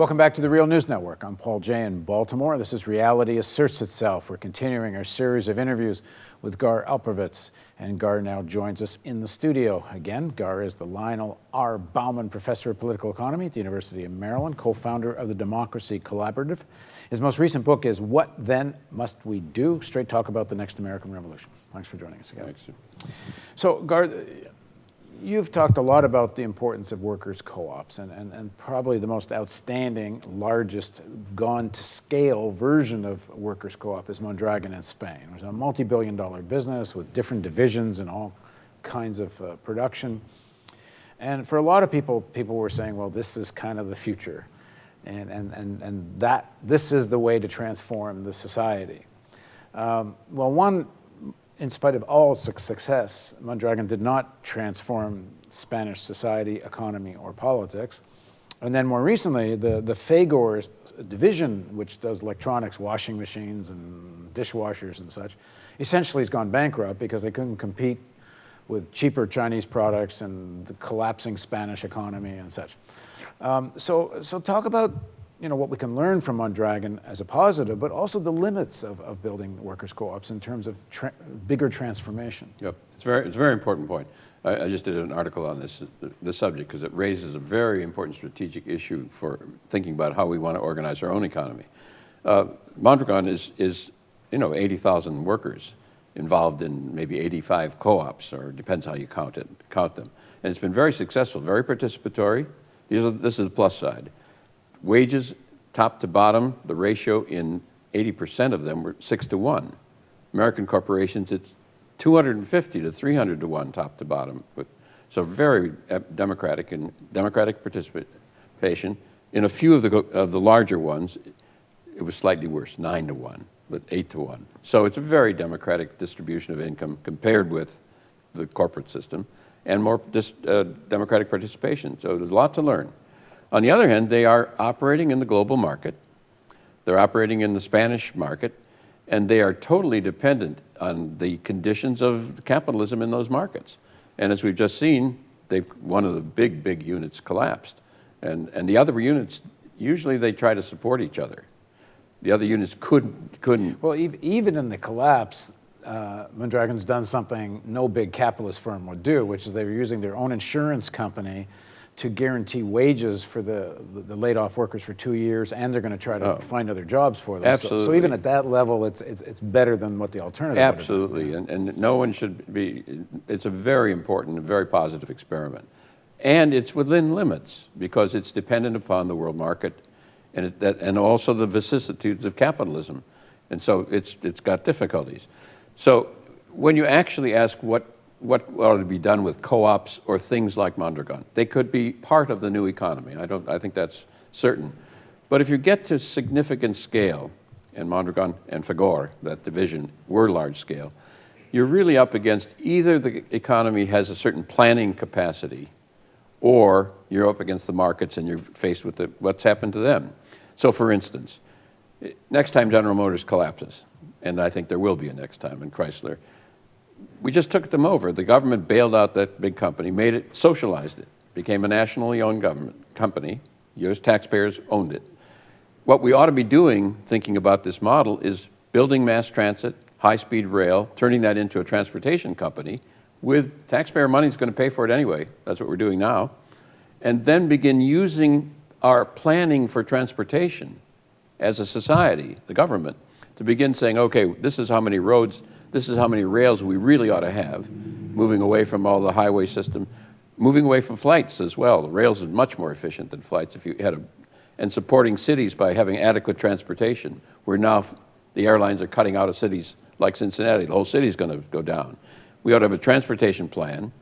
Welcome back to the Real News Network. I'm Paul Jay in Baltimore. This is Reality Asserts Itself. We're continuing our series of interviews with Gar Alperovitz, and Gar now joins us in the studio again. Gar is the Lionel R. Bauman Professor of Political Economy at the University of Maryland, co-founder of the Democracy Collaborative. His most recent book is What Then Must We Do? Straight talk about the next American Revolution. Thanks for joining us again. Thanks. So, Gar, you've talked a lot about the importance of workers' co-ops, and probably the most outstanding, largest, gone-to-scale version of workers' co-op is Mondragon in Spain. It was a multi-billion-dollar business with different divisions and all kinds of production. And for a lot of people were saying, well, this is kind of the future, and that this is the way to transform the society. In spite of all success, Mondragon did not transform Spanish society, economy, or politics. And then more recently, the Fagor division, which does electronics, washing machines, and dishwashers and such, essentially has gone bankrupt because they couldn't compete with cheaper Chinese products and the collapsing Spanish economy and such. So talk about what we can learn from Mondragon as a positive, but also the limits of building workers' co-ops in terms of bigger transformation. Yep, it's a very important point. I just did an article on this subject because it raises a very important strategic issue for thinking about how we want to organize our own economy. Mondragon is 80,000 workers involved in maybe 85 co-ops, or depends how you count them. And it's been very successful, very participatory. This is the plus side. Wages, top to bottom, the ratio in 80% of them were 6 to 1. American corporations, it's 250 to 300 to 1, top to bottom. So very democratic participation. In a few of the larger ones, it was slightly worse, 9 to 1, but 8 to 1. So it's a very democratic distribution of income compared with the corporate system, and more democratic participation. So there's a lot to learn. On the other hand, they are operating in the global market. They're operating in the Spanish market, and they are totally dependent on the conditions of capitalism in those markets. And as we've just seen, one of the big units collapsed. And the other units, usually they try to support each other. The other units couldn't. Well, even in the collapse, Mondragon's done something no big capitalist firm would do, which is they were using their own insurance company to guarantee wages for the laid-off workers for 2 years, and they're going to try to find other jobs for them. Absolutely. So even at that level, it's better than what the alternative would have been. Absolutely, and no one should be. It's a very important, very positive experiment, and it's within limits because it's dependent upon the world market, and also the vicissitudes of capitalism, and so it's got difficulties. So when you actually ask what ought to be done with co-ops or things like Mondragon, they could be part of the new economy. I think that's certain. But if you get to significant scale, and Mondragon and Fagor, that division, were large scale, you're really up against either the economy has a certain planning capacity, or you're up against the markets and you're faced with what's happened to them. So for instance, next time General Motors collapses, and I think there will be a next time in Chrysler, we just took them over. The government bailed out that big company, socialized it, became a nationally owned company. U.S. taxpayers owned it. What we ought to be doing, thinking about this model, is building mass transit, high-speed rail, turning that into a transportation company with taxpayer money is going to pay for it anyway. That's what we're doing now. And then begin using our planning for transportation as a society, the government, to begin saying, okay, this is how many roads, this is how many rails we really ought to have, moving away from all the highway system, moving away from flights as well. The rails are much more efficient than flights if you had and supporting cities by having adequate transportation, where now the airlines are cutting out of cities like Cincinnati. The whole city is going to go down. We ought to have a transportation plan.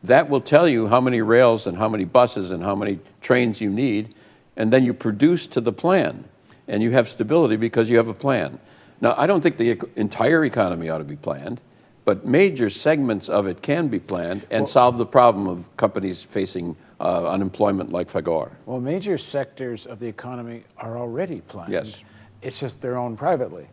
That will tell you how many rails and how many buses and how many trains you need, and then you produce to the plan, and you have stability because you have a plan. Now, I don't think the entire economy ought to be planned, but major segments of it can be planned and solve the problem of companies facing unemployment like Fagor. Well, major sectors of the economy are already planned. Yes. It's just they're owned privately.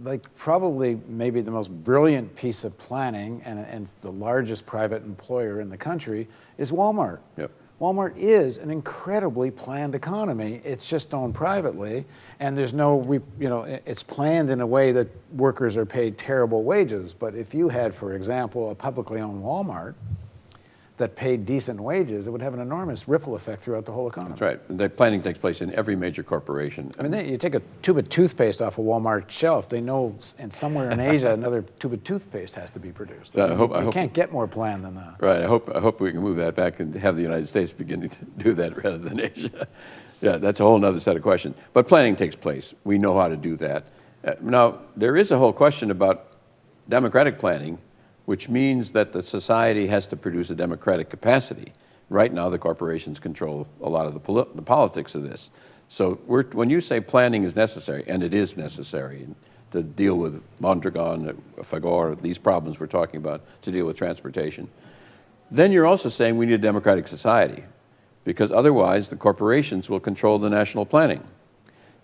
Like probably maybe the most brilliant piece of planning and the largest private employer in the country is Walmart. Yep. Walmart is an incredibly planned economy. It's just owned privately, and there's no, it's planned in a way that workers are paid terrible wages. But if you had, for example, a publicly owned Walmart that paid decent wages, it would have an enormous ripple effect throughout the whole economy. That's right. The planning takes place in every major corporation. I mean, you take a tube of toothpaste off a Walmart shelf, they know, and somewhere in Asia, another tube of toothpaste has to be produced. So You can't get more planned than that. Right. I hope we can move that back and have the United States beginning to do that rather than Asia. Yeah, that's a whole other set of questions. But planning takes place. We know how to do that. Now, there is a whole question about democratic planning, which means that the society has to produce a democratic capacity. Right now, the corporations control a lot of the politics of this. So when you say planning is necessary, and it is necessary to deal with Mondragon, Fagor, these problems we're talking about, to deal with transportation, then you're also saying we need a democratic society, because otherwise the corporations will control the national planning.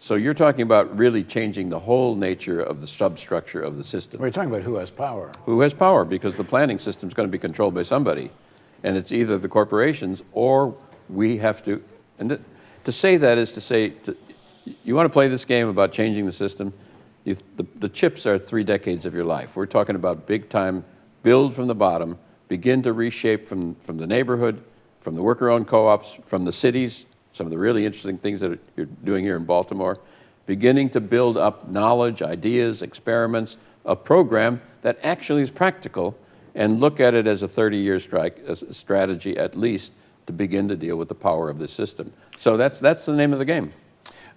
So you're talking about really changing the whole nature of the substructure of the system. We're talking about who has power. Who has power, because the planning system is going to be controlled by somebody. And it's either the corporations or we have to, and to say that is to say, you want to play this game about changing the system, the chips are 3 decades of your life. We're talking about big time, build from the bottom, begin to reshape from the neighborhood, from the worker-owned co-ops, from the cities, some of the really interesting things that you're doing here in Baltimore, beginning to build up knowledge, ideas, experiments, a program that actually is practical, and look at it as a 30-year strategy at least to begin to deal with the power of this system. So that's the name of the game.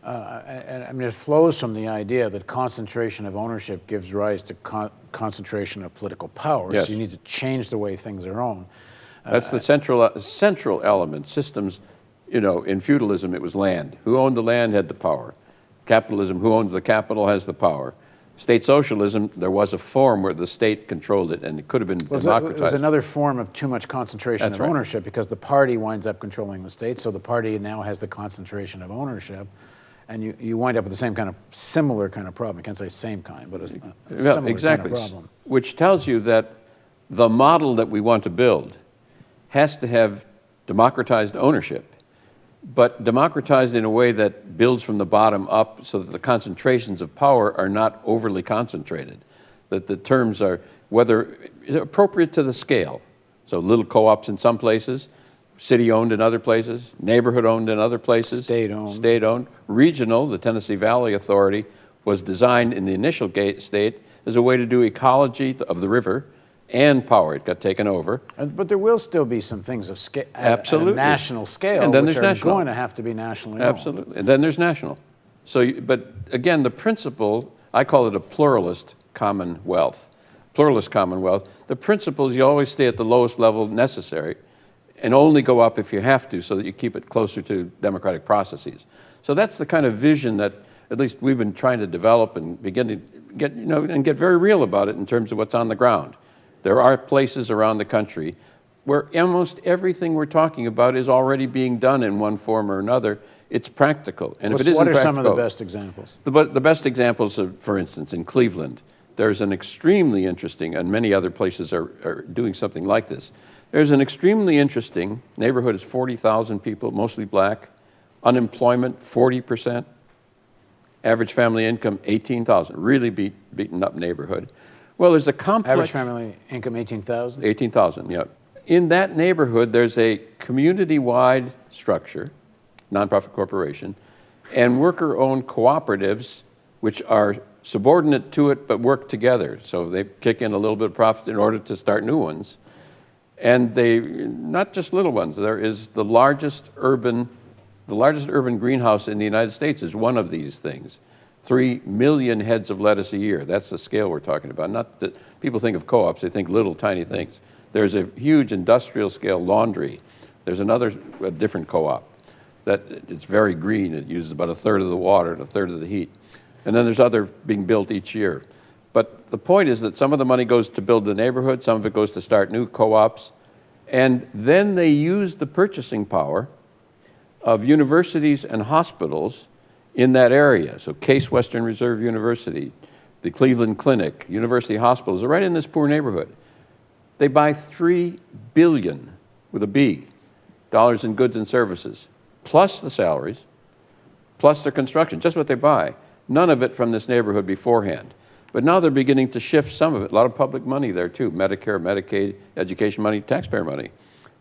And I mean, it flows from the idea that concentration of ownership gives rise to concentration of political power. Yes. So you need to change the way things are owned. That's the central element. Systems, in feudalism, it was land. Who owned the land had the power. Capitalism, who owns the capital has the power. State socialism, there was a form where the state controlled it, and it could have been democratized. It was another form of too much concentration of ownership, because the party winds up controlling the state, so the party now has the concentration of ownership, and you wind up with the similar kind of problem. I can't say same kind, but a similar kind of problem. Which tells you that the model that we want to build has to have democratized ownership, but democratized in a way that builds from the bottom up so that the concentrations of power are not overly concentrated, that the terms are whether appropriate to the scale. So little co-ops in some places, city-owned in other places, neighborhood-owned in other places. State-owned. Regional, the Tennessee Valley Authority, was designed in the initial state as a way to do ecology of the river and power. It got taken over. But there will still be some things of scale, absolutely, at a national scale, and then which there's are national. going to have to be nationally owned. Absolutely, and then there's national. So, but again, the principle, I call it a pluralist commonwealth. Pluralist commonwealth. The principle is you always stay at the lowest level necessary, and only go up if you have to, so that you keep it closer to democratic processes. So that's the kind of vision that at least we've been trying to develop and begin to get, and get very real about it in terms of what's on the ground. There are places around the country where almost everything we're talking about is already being done in one form or another. It's practical. And if it isn't what are practical, some of the best examples? The best examples are, for instance, in Cleveland, there's an extremely interesting, and many other places are doing something like this. There's an extremely interesting neighborhood. It's 40,000 people, mostly black. Unemployment, 40%. Average family income, 18,000. Really beaten up neighborhood. Well, there's a complex... Average family income, 18,000? 18,000, yeah. In that neighborhood, there's a community-wide structure, nonprofit corporation, and worker-owned cooperatives, which are subordinate to it but work together. So they kick in a little bit of profit in order to start new ones. And they, not just little ones, there is the largest urban greenhouse in the United States is one of these things. 3 million heads of lettuce a year. That's the scale we're talking about. Not that people think of co-ops, they think little tiny things. There's a huge industrial scale laundry. There's a different co-op that it's very green. It uses about 1/3 of the water and 1/3 of the heat. And then there's other being built each year. But the point is that some of the money goes to build the neighborhood, some of it goes to start new co-ops, and then they use the purchasing power of universities and hospitals in that area. So Case Western Reserve University, the Cleveland Clinic, University Hospitals are right in this poor neighborhood. They buy $3 billion, with a B, dollars in goods and services, plus the salaries, plus their construction, just what they buy. None of it from this neighborhood beforehand. But now they're beginning to shift some of it, a lot of public money there too, Medicare, Medicaid, education money, taxpayer money.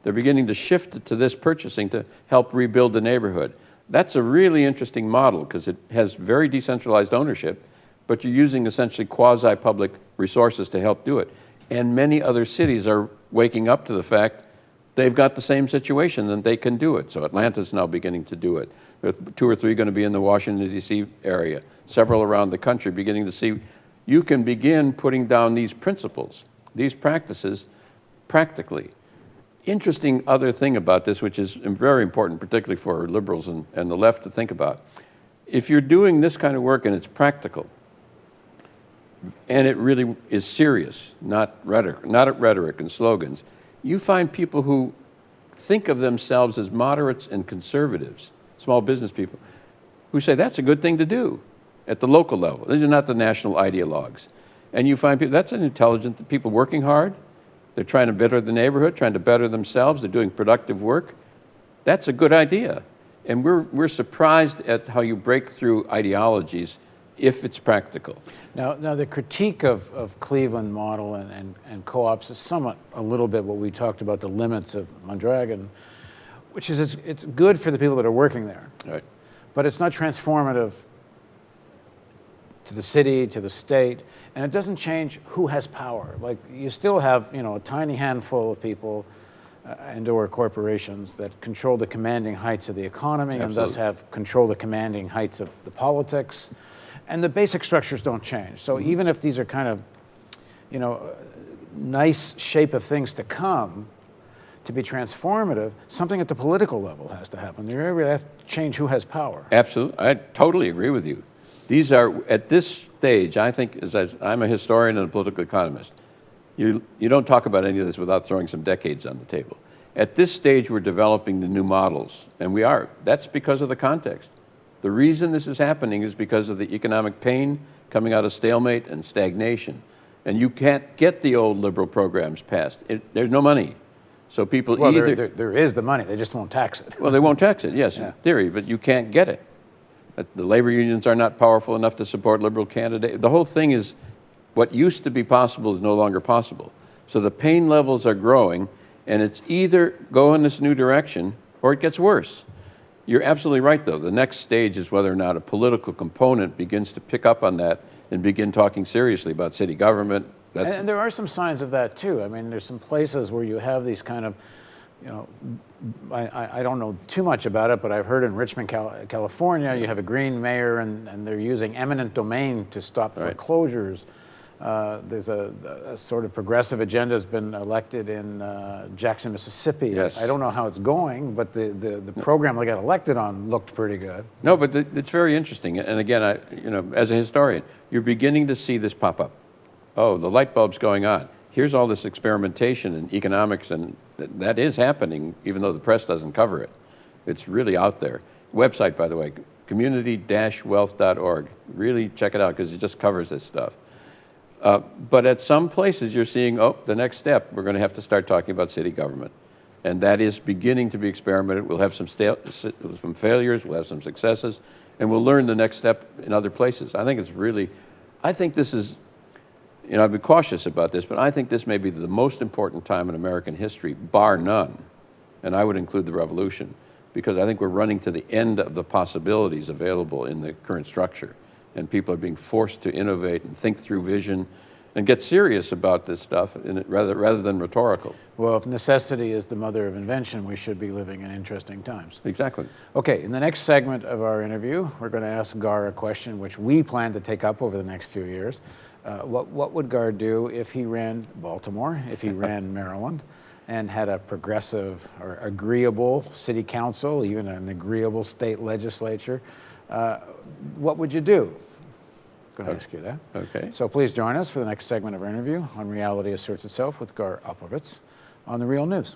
They're beginning to shift it to this purchasing to help rebuild the neighborhood. That's a really interesting model because it has very decentralized ownership, but you're using essentially quasi-public resources to help do it. And many other cities are waking up to the fact they've got the same situation and they can do it. So Atlanta's now beginning to do it. There are 2 or 3 going to be in the Washington, D.C. area, several around the country beginning to see you can begin putting down these principles, these practices practically. Interesting other thing about this, which is very important, particularly for liberals and the left to think about. If you're doing this kind of work and it's practical, and it really is serious, not rhetoric and slogans, you find people who think of themselves as moderates and conservatives, small business people, who say that's a good thing to do at the local level. These are not the national ideologues. And you find people, that's an intelligent, people working hard, they're trying to better the neighborhood, trying to better themselves, they're doing productive work. That's a good idea. And we're surprised at how you break through ideologies if it's practical. Now the critique of Cleveland model and co-ops is somewhat a little bit what we talked about, the limits of Mondragon, which is it's good for the people that are working there. Right. But it's not transformative to the city, to the state, and it doesn't change who has power. Like, you still have, a tiny handful of people and/or corporations that control the commanding heights of the economy. Absolutely. And thus have control the commanding heights of the politics. And the basic structures don't change. So even if these are kind of, nice shape of things to come, to be transformative, something at the political level has to happen. You really have to change who has power. Absolutely. I totally agree with you. These are, at this stage, I think, as I'm a historian and a political economist, you don't talk about any of this without throwing some decades on the table. At this stage, we're developing the new models, and we are. That's because of the context. The reason this is happening is because of the economic pain coming out of stalemate and stagnation. And you can't get the old liberal programs passed. There's no money. So people either... There is the money, they just won't tax it. Well, they won't tax it, yes, in theory, but you can't get it. The labor unions are not powerful enough to support liberal candidates. The whole thing is, what used to be possible is no longer possible. So the pain levels are growing, and it's either go in this new direction or it gets worse. You're absolutely right, though. The next stage is whether or not a political component begins to pick up on that and begin talking seriously about city government. And there are some signs of that, too. I mean, there's some places where you have these kind of, I don't know too much about it, but I've heard in Richmond, California, you have a green mayor, and they're using eminent domain to stop foreclosures. There's a sort of progressive agenda has been elected in Jackson, Mississippi. Yes. I don't know how it's going, but the program they got elected on looked pretty good. No, but it's very interesting. And again, as a historian, you're beginning to see this pop up. Oh, the light bulb's going on. Here's all this experimentation in economics, and that is happening, even though the press doesn't cover it. It's really out there. Website, by the way, community-wealth.org. Really check it out, because it just covers this stuff. But at some places, you're seeing, the next step, we're going to have to start talking about city government. And that is beginning to be experimented. We'll have some failures, we'll have some successes, and we'll learn the next step in other places. I think this is, I've been cautious about this, but I think this may be the most important time in American history, bar none. And I would include the revolution, because I think we're running to the end of the possibilities available in the current structure. And people are being forced to innovate and think through vision and get serious about this stuff rather than rhetorical. Well, if necessity is the mother of invention, we should be living in interesting times. Exactly. Okay, in the next segment of our interview, we're going to ask Gar a question which we plan to take up over the next few years. What would Gar do if he ran Baltimore, if he ran Maryland, and had a progressive or agreeable city council, even an agreeable state legislature? What would you do? I'm going to ask you that. Okay. So please join us for the next segment of our interview on Reality Asserts Itself with Gar Alperovitz on The Real News.